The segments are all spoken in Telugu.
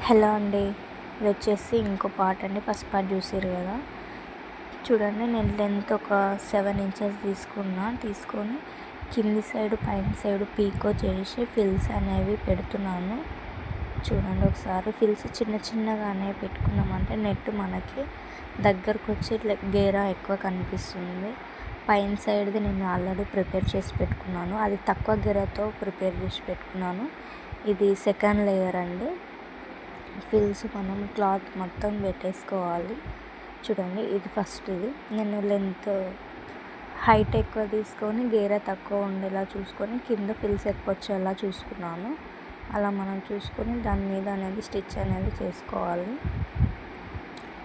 హలో అండి. ఇది వచ్చేసి ఇంకో పార్ట్ అండి. ఫస్ట్ పార్ట్ చూసారు కదా. చూడండి, నేను లెంత్ ఒక 7 ఇంచెస్ తీసుకొని కింది సైడ్ పైన సైడ్ పీకో చేసి ఫిల్స్ అనేవి పెడుతున్నాను. చూడండి ఒకసారి. ఫిల్స్ చిన్న చిన్నగానే పెట్టుకున్నామంటే నెట్ మనకి దగ్గరకు వచ్చి గేరా ఎక్కువ కనిపిస్తుంది. పైన సైడ్ది నేను ఆల్రెడీ ప్రిపేర్ చేసి పెట్టుకున్నాను. అది తక్కువ గేరాతో ప్రిపేర్ చేసి పెట్టుకున్నాను. ఇది సెకండ్ లేయర్ అండి. ఫిల్స్ మనం క్లాత్ మొత్తం పెట్టేసుకోవాలి. చూడండి, ఇది ఫస్ట్. ఇది నేను లెంత్ హైట్ ఎక్కువ తీసుకొని గేరా తక్కువ ఉండేలా చూసుకొని కింద ఫిల్స్ ఎక్కువ వచ్చేలా చూసుకున్నాను. అలా మనం చూసుకొని దాని మీద అనేది స్టిచ్ అనేది చేసుకోవాలి.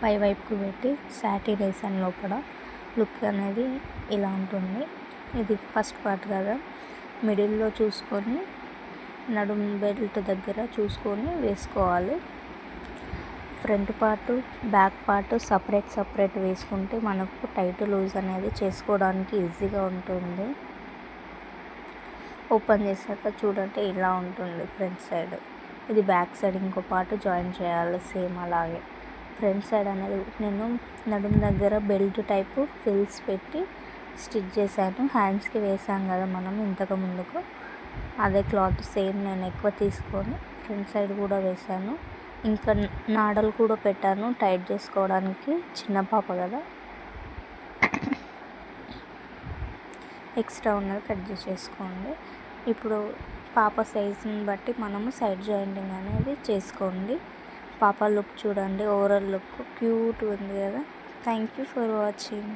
పై వైపుకు పెట్టి సాటిన్ వేసాను. లోపల లుక్ అనేది ఇలా ఉంటుంది. ఇది ఫస్ట్ పార్ట్ కదా. మిడిల్లో చూసుకొని నడుము బెల్ట్ దగ్గర చూసుకొని వేసుకోవాలి. Front part back part separate వేసుకుంటే మనకు టైట్ లూజ్ అనేది చేసుకోవడానికి ఈజీగా ఉంటుంది. ఓపెన్ చేశాక చూడండి ఇలా ఉంటుంది ఫ్రంట్ సైడ్. ఇది బ్యాక్ సైడ్ ఇంకో పార్ట్ జాయిన్ చేయాలి సేమ్ అలాగే. ఫ్రంట్ సైడ్ అనేది నేను నడుము దగ్గర బెల్ట్ టైపు ఫిల్స్ పెట్టి స్టిచ్ చేశాను. హ్యాండ్స్కి వేసాం కదా మనం ఇంతకు ముందుకు, అదే క్లాత్ సేమ్ నేను ఎక్కువ తీసుకొని ఫ్రంట్ సైడ్ కూడా వేసాను. ఇంకా నాడలు కూడా పెట్టాను టైట్ చేసుకోవడానికి. చిన్న పాప కదా, ఎక్స్ట్రా ఉన్నది కట్ చేసేసుకోండి. ఇప్పుడు పాప సైజుని బట్టి మనము సైడ్ జాయింటింగ్ అనేది చేసుకోండి. పాప లుక్ చూడండి, ఓవరాల్ లుక్ క్యూట్ ఉంది కదా. Thank you for watching.